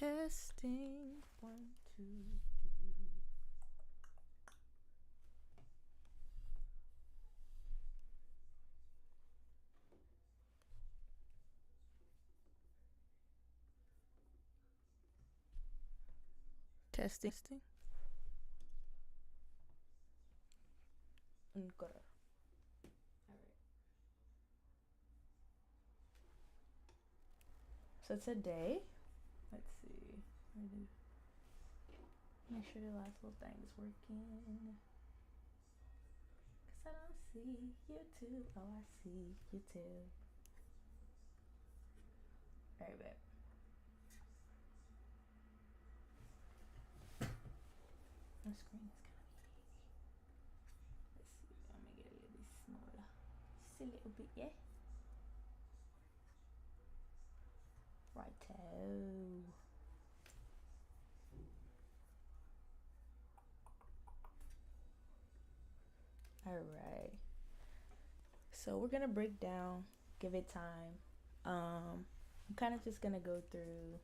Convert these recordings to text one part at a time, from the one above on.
Testing 1, 2, 3. Testing. Good. Alright. So today, let's see. Make sure the last little thing is working. Cause I don't see YouTube. Oh, I see YouTube. Alright, babe. My screen is kind of. Let's see. Let me get a little bit smaller. Just a little bit, yeah. Righto. Alright. So we're gonna break down, give it time. I'm kind of just gonna go through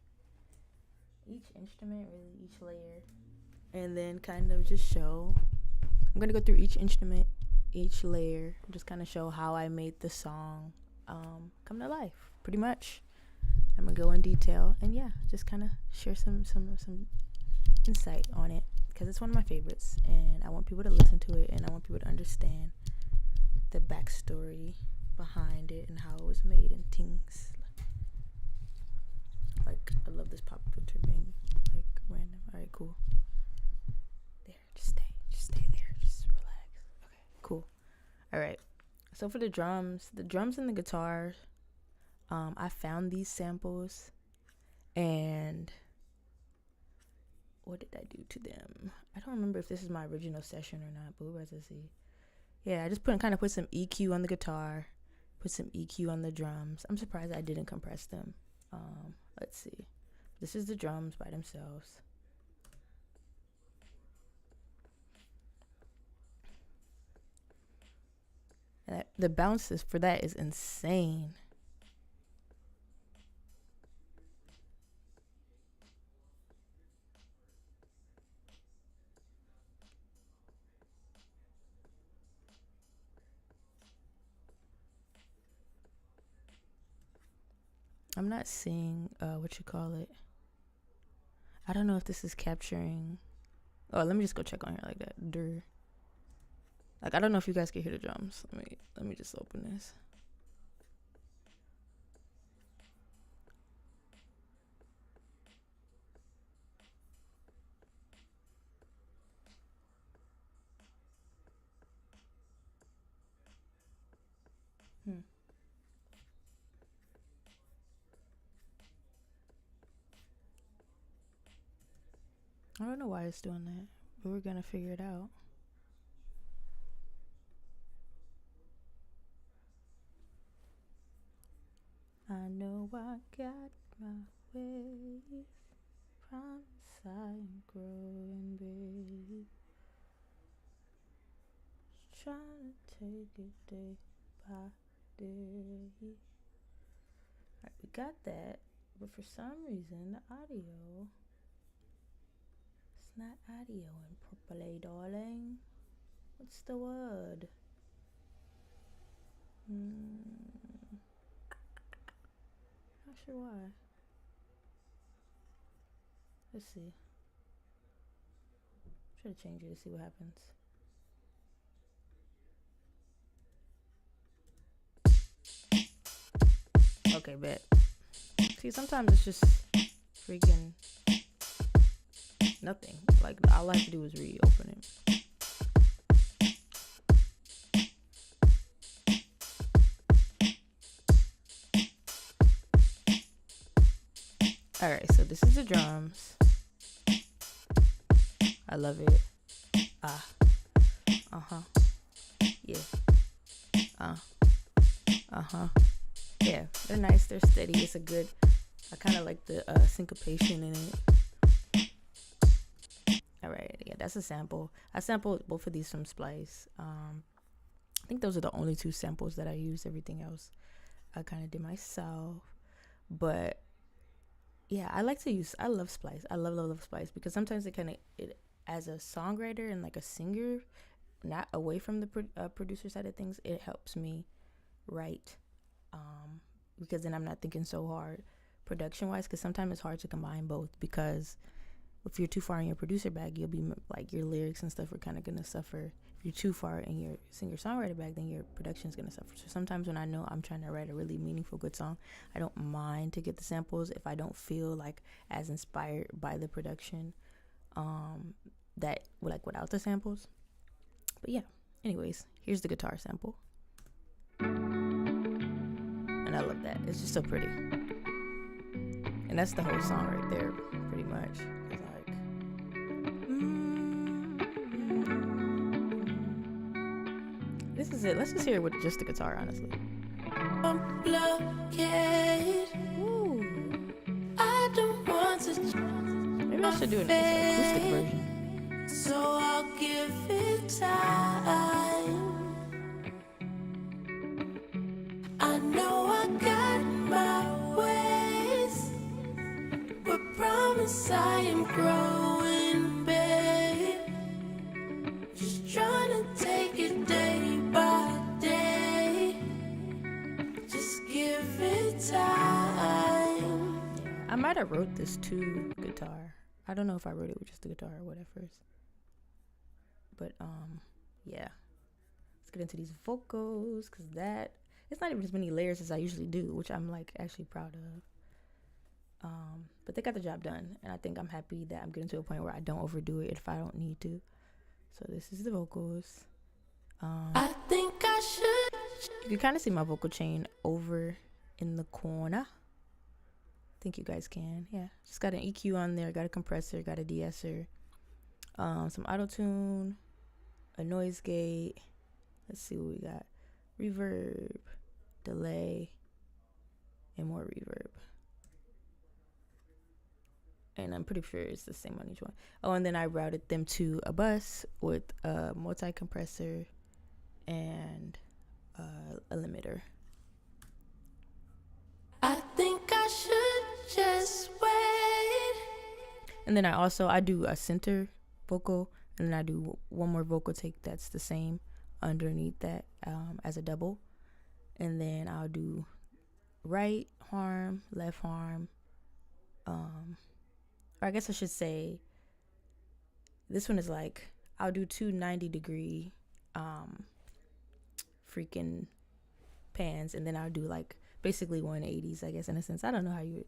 each instrument, really each layer, and then kind of just show. I'm gonna go through each instrument, each layer, just kind of show how I made the song come to life, pretty much. I'm gonna go in detail and yeah, just kind of share some insight on it because it's one of my favorites, and I want people to listen to it, and I want people to understand the backstory behind it and how it was made and things. Like, I love this pop filter being like random. All right, cool. There, just stay there, just relax. Okay, cool. All right. So for the drums and the guitar, I found these samples, and what did I do to them? I don't remember if this is my original session or not, but let's see. Yeah, I just put some EQ on the guitar, put some EQ on the drums. I'm surprised I didn't compress them. Let's see. This is the drums by themselves. And the bounces for that is insane. I'm not seeing what you call it. I don't know if this is capturing. Oh, let me just go check on here like that. Like, I don't know if you guys can hear the drums. Let me just open this. I don't know why it's doing that, but we're gonna figure it out. I know I got my ways, promise I'm growing big. Just trying to take it day by day. Alright, we got that, but for some reason the audio, it's not audio properly, darling. What's the word? Not sure why. Let's see. Try to change it to see what happens. Okay, bet. See, sometimes it's just freaking nothing. Like, all I have to do is reopen it. Alright, so this is the drums. I love it. Yeah. Yeah, they're nice, they're steady. It's a good, I kind of like the syncopation in it. Alright, yeah, that's a sample. I sampled both of these from Splice. I think those are the only two samples that I used. Everything else I kind of did myself. But yeah, I love Splice. I love Splice because sometimes it as a songwriter and like a singer, not away from the producer side of things, it helps me write, um, because then I'm not thinking so hard production wise. Because sometimes it's hard to combine both because if you're too far in your producer bag, you'll be like your lyrics and stuff are kind of gonna suffer. If you're too far in your singer songwriter bag, then your production's gonna suffer. So sometimes when I know I'm trying to write a really meaningful good song, I don't mind to get the samples if I don't feel like as inspired by the production, that like without the samples. But yeah, anyways, here's the guitar sample, and I love that. It's just so pretty, and that's the whole song right there, pretty much. It's like, this is it. Let's just hear it with just the guitar, honestly. Ooh. I don't want to. Maybe I should do an acoustic version. So I'll give it time. I know I got my ways, but promise I am growing, babe. Just trying to take it day by day. Just give it time. I might have wrote this to guitar. I don't know if I wrote it with just the guitar or what at first. But yeah. Let's get into these vocals, because that it's not even as many layers as I usually do, which I'm like actually proud of. But they got the job done, and I think I'm happy that I'm getting to a point where I don't overdo it if I don't need to. So this is the vocals. I think I should. You can kind of see my vocal chain over in the corner. I think you guys can. Yeah, just got an EQ on there, got a compressor, got a de-esser, some auto-tune, a noise gate. Let's see what we got. Reverb, delay, and more reverb. And I'm pretty sure it's the same on each one. Oh, and then I routed them to a bus with a multi-compressor and a limiter. I think I should just wait. And then I do a center vocal, and then I do one more vocal take that's the same underneath that, as a double. And then I'll do right arm, left arm, or I guess I should say this one is like I'll do two 90-degree freaking pans, and then I'll do like basically 180s, I guess, in a sense. I don't know how you,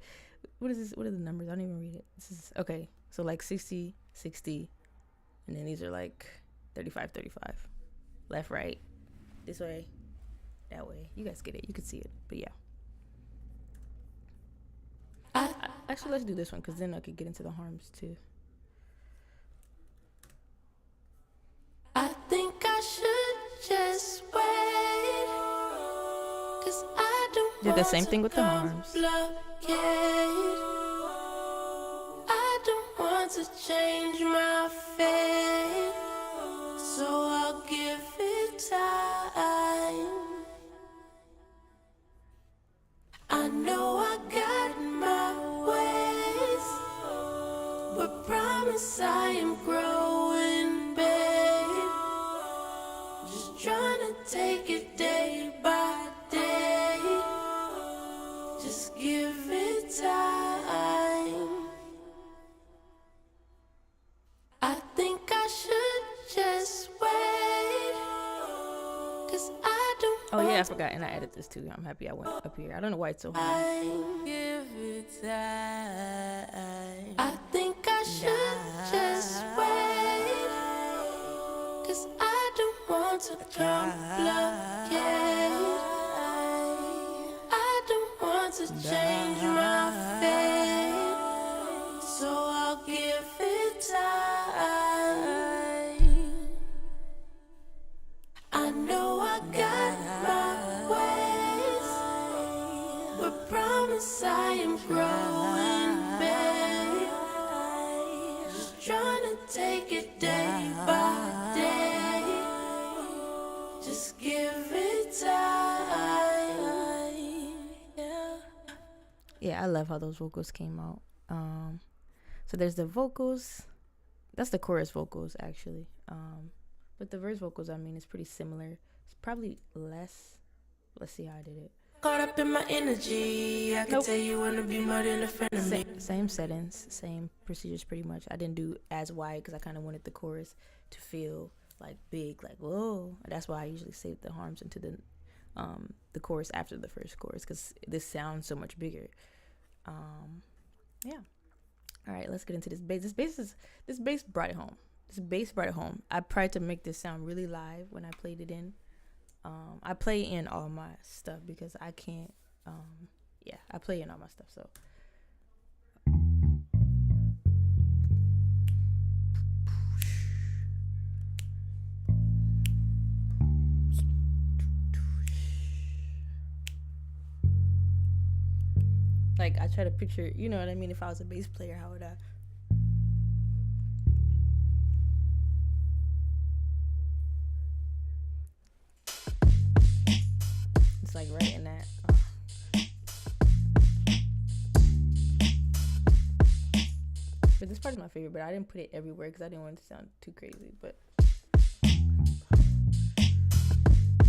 what is this, what are the numbers? I don't even read it. This is okay, so like 60, 60, and then these are like 35, 35, left, right, this way, that way. You guys get it, you can see it. But yeah, actually let's do this one, because then I could get into the harms too. I think I should just wait, 'cause I don't did the same thing with the harms. I don't want to change my fate, so I'll give it time. I know I got my ways, but promise I am growing, babe. Just trying to take it day by day. Just give it time. I think I should just wait, 'cause I don't. Oh yeah, I forgot, and I added this too. I'm happy I went up here. I don't know why it's so hard. Give it time. I think I should just wait, 'cause I don't want to complicate. I don't want to change my fate, so I'll give it time. I know I got my ways, but promise I am growing, babe. Just trying to take it day by day. Just give it time. Yeah, I love how those vocals came out. So there's the vocals. That's the chorus vocals actually. But the verse vocals, I mean, it's pretty similar. It's probably less. Let's see how I did it. Caught up in my energy. I can tell you wanna be more than a friend of me. Same settings, same procedures pretty much. I didn't do as wide because I kind of wanted the chorus to feel like big, like whoa. That's why I usually save the harms into the chorus after the first chorus because this sounds so much bigger. Yeah. All right, let's get into this bass. This bass brought it home. I tried to make this sound really live when I played it in. I play in all my stuff because I can't. I play in all my stuff. So. Like, I try to picture, you know what I mean? If I was a bass player, how would I? It's like right in that. But this part is my favorite, but I didn't put it everywhere because I didn't want it to sound too crazy. But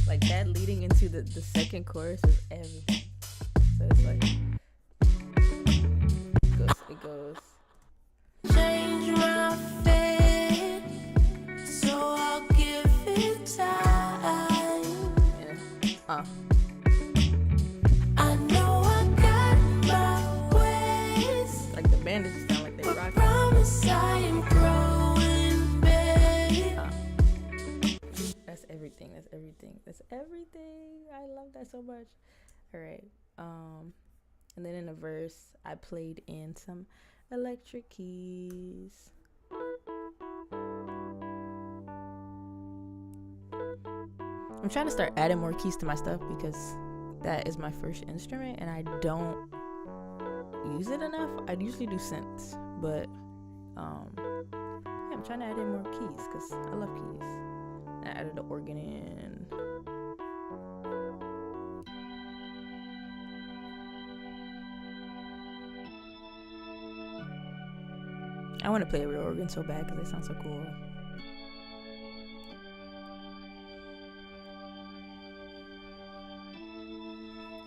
like that leading into the second chorus is everything. So it's like it goes. Change my fate, so I'll give it time. Yeah. I know I got my ways. Like the band just sound like they rock. I promise I am growing, babe. That's everything. I love that so much. All right. And then in the verse, I played in some electric keys. I'm trying to start adding more keys to my stuff because that is my first instrument and I don't use it enough. I usually do synths, but I'm trying to add in more keys because I love keys. I added the organ in. I want to play a real organ so bad because they sound so cool.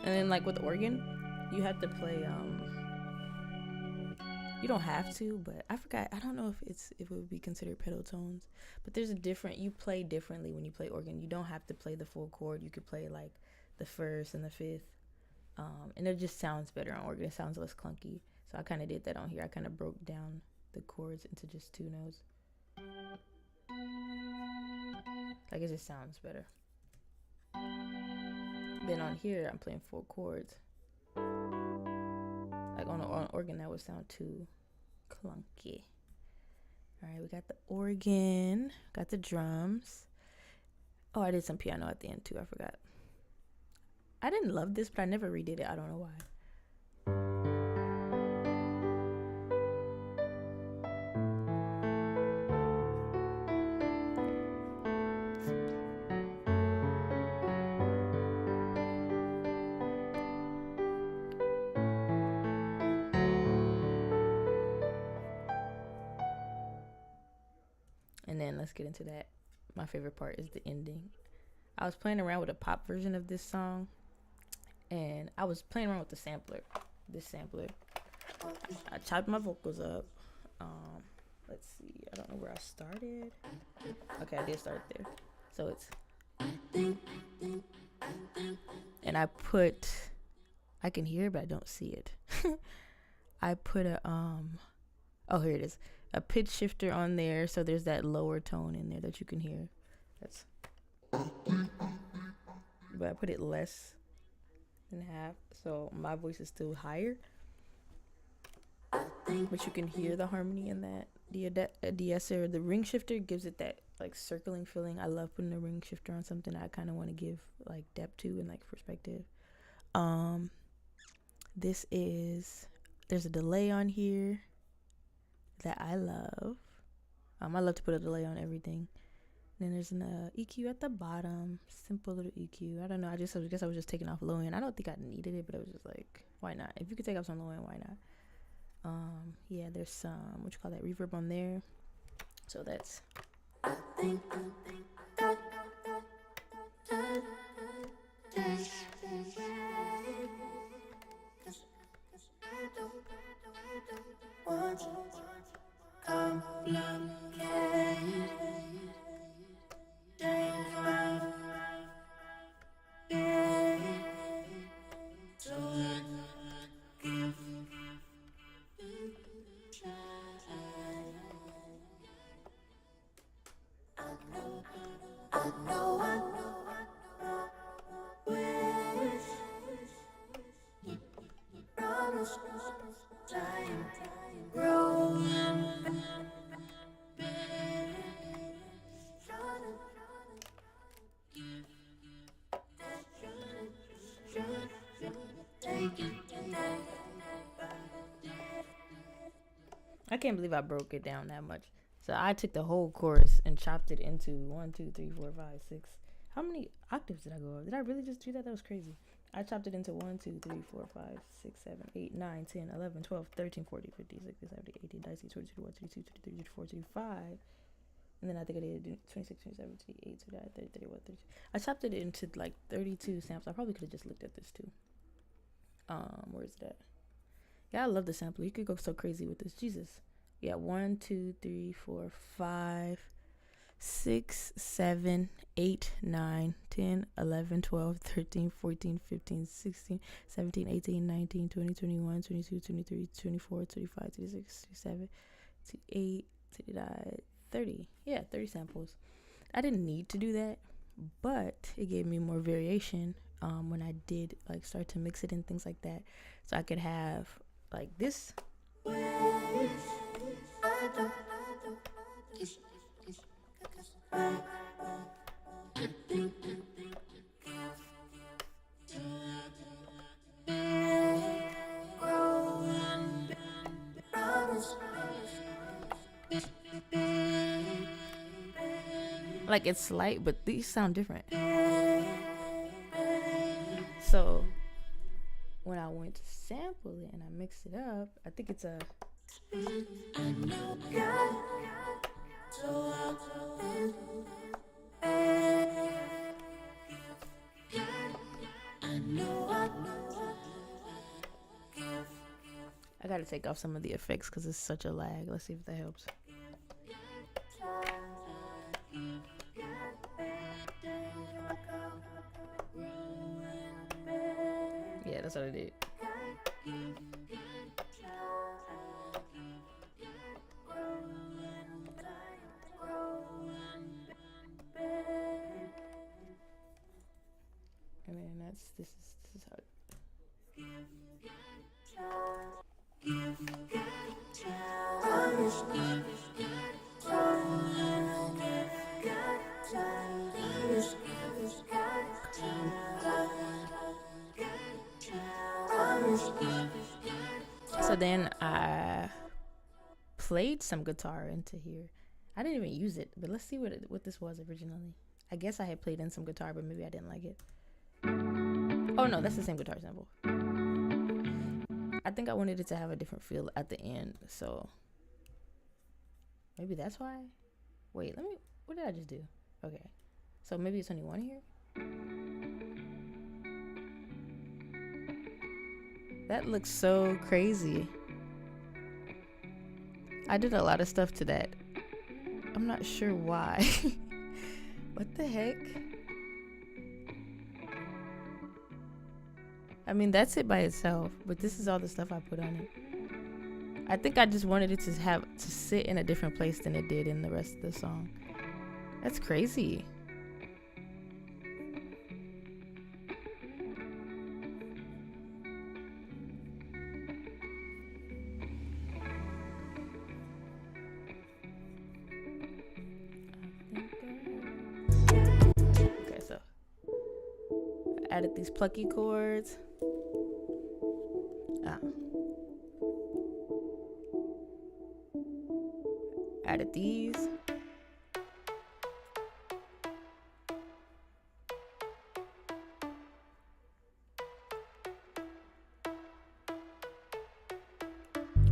And then like with organ, you have to play you don't have to, but I forgot. I don't know if it would be considered pedal tones, but there's you play differently when you play organ. You don't have to play the full chord. You could play like the first and the fifth. And it just sounds better on organ. It sounds less clunky. So I kind of did that on here. I kind of broke down the chords into just two notes. Like it just sounds better. Then on here, I'm playing full chords. Like on organ, that would sound too clunky. All right, we got the organ, got the drums. Oh, I did some piano at the end too. I forgot. I didn't love this, but I never redid it. I don't know why. And then let's get into that. My favorite part is the ending. I was playing around with a pop version of this song, and I was playing around with the sampler. This sampler. I chopped my vocals up. Let's see. I don't know where I started. Okay, I did start there. So it's, and I can hear it, but I don't see it. I put a oh, here it is. A pitch shifter on there, so there's that lower tone in there that you can hear. That's, but I put it less than half, so my voice is still higher. But you can hear the harmony in that. The de-esser, the ring shifter gives it that like circling feeling. I love putting a ring shifter on something I kind of want to give like depth to and like perspective. There's a delay on here that I love. I love to put a delay on everything. Then there's an EQ at the bottom, simple little EQ. I don't know. I guess I was just taking off low end. I don't think I needed it, but it was just like, why not? If you could take off some low end, why not? Yeah, there's some what you call that reverb on there. So that's I can't believe I broke it down that much. So I took the whole chorus and chopped it into 1, 2, 3, 4, 5, 6. How many octaves did I go over? Did I really just do that? That was crazy. I chopped it into 1, 2, 3, 4, 5, 6, 7, 8, 9, 10, 11, 12, 13, 14, 15, 16, 17, 18, 19, 20, 21, 22, 23, 24, 25. And then I think I did 26, 27, 28, 29, 30, 31, 32. I chopped it into like 32 samples. I probably could have just looked at this too. Where's that? Yeah, I love the sample. You could go so crazy with this. Jesus. Yeah, 1, 2, 3, 4, 5, 6, 7, 8, 9, 10, 11, 12, 13, 14, 15, 16, 17, 18, 19, 20, 21, 22, 23, 24, 25, 26, 27, 28, 29, 30. Yeah, 30 samples. I didn't need to do that, but it gave me more variation when I did like start to mix it and things like that. So I could have like this. Like it's light, but these sound different. So when I went to sample it and I mixed it up, I think it's a I gotta take off some of the effects because it's such a lag. Let's see if that helps. Yeah, that's what I did. And then this is how So then I played some guitar into here. I didn't even use it, but let's see what this was originally. I guess I had played in some guitar, but maybe I didn't like it. Oh no, that's the same guitar sample. I think I wanted it to have a different feel at the end, so maybe that's why. Wait, what did I just do? Okay, so maybe it's only one here. That looks so crazy. I did a lot of stuff to that. I'm not sure why. What the heck? I mean, that's it by itself, but this is all the stuff I put on it. I think I just wanted it to sit in a different place than it did in the rest of the song. That's crazy. Okay, so I added these plucky chords. Added these.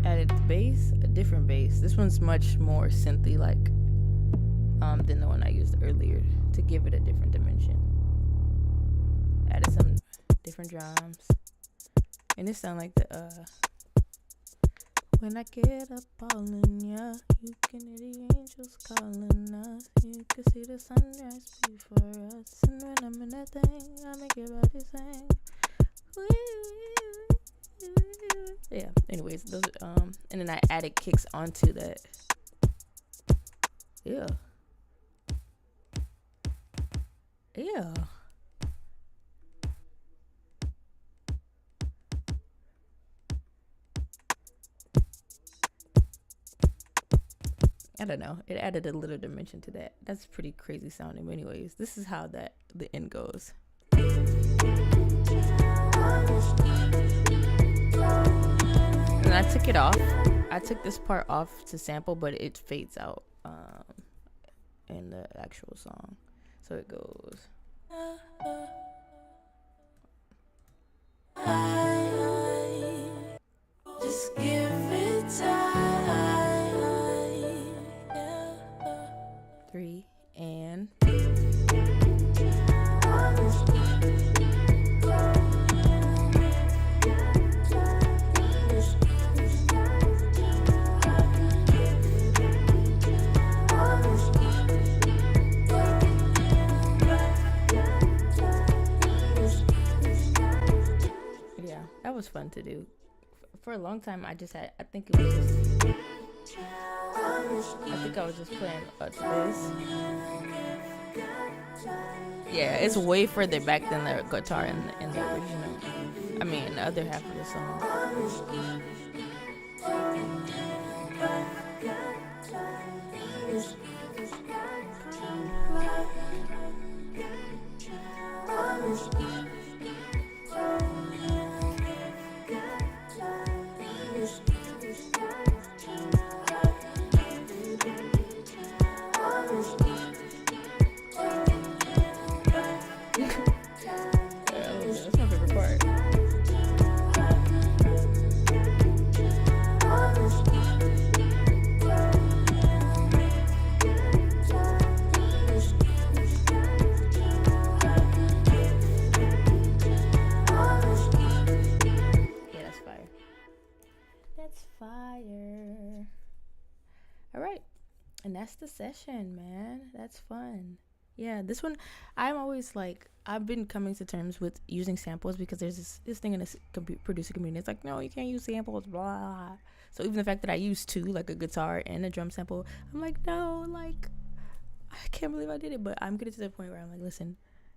Added different bass. This one's much more synthy like than the one I used earlier to give it a different dimension. Added some different drums. And it sound like the when I get up all in ya, you can hear the angels calling us. You can see the sunrise before us. And when I'm in that thing, I make your body sing. Yeah, anyways, those and then I added kicks onto that. Yeah. I don't know. It added a little dimension to that. That's pretty crazy sounding. But anyways, this is how the end goes. And I took it off. I took this part off to sample, but it fades out in the actual song. So it goes. Just give it time. 3 and yeah, that was fun to do. For a long time, I think I was just playing this. Yeah, it's way further back than the guitar in the original. I mean, the other half of the song. That's my favorite part. Yeah, that's fire. That's fire. All right. And that's the session, man. That's fun. Yeah, this one, I'm always like, I've been coming to terms with using samples because there's this thing in this producer community. It's like, no, you can't use samples, blah. So even the fact that I use two, like a guitar and a drum sample, I'm like, no, like, I can't believe I did it. But I'm getting to the point where I'm like, listen,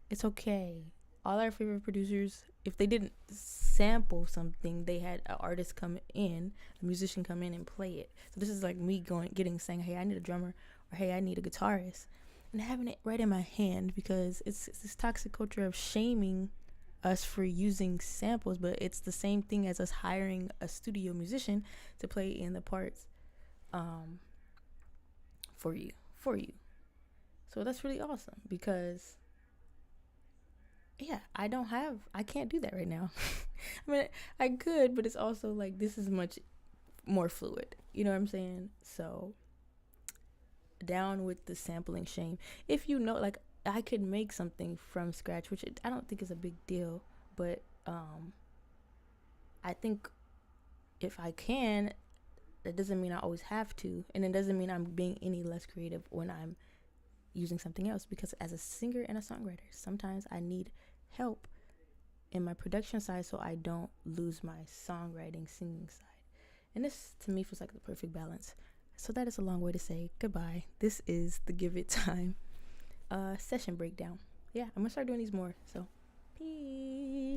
it's okay. All our favorite producers, if they didn't sample something, they had an artist come in, a musician come in and play it. So this is like me saying, hey, I need a drummer, or hey, I need a guitarist. And having it right in my hand, because it's this toxic culture of shaming us for using samples, but it's the same thing as us hiring a studio musician to play in the parts for you. So that's really awesome, because yeah, I can't do that right now. I mean, I could, but it's also like, this is much more fluid, you know what I'm saying? So down with the sampling shame. If you know, like, I could make something from scratch, which I don't think is a big deal, but I think if I can, that doesn't mean I always have to, and it doesn't mean I'm being any less creative when I'm using something else, because as a singer and a songwriter, sometimes I need help in my production side so I don't lose my songwriting, singing side. And this to me feels like the perfect balance. So that is a long way to say goodbye. This is the Give It Time session breakdown. Yeah, I'm gonna start doing these more. So peace.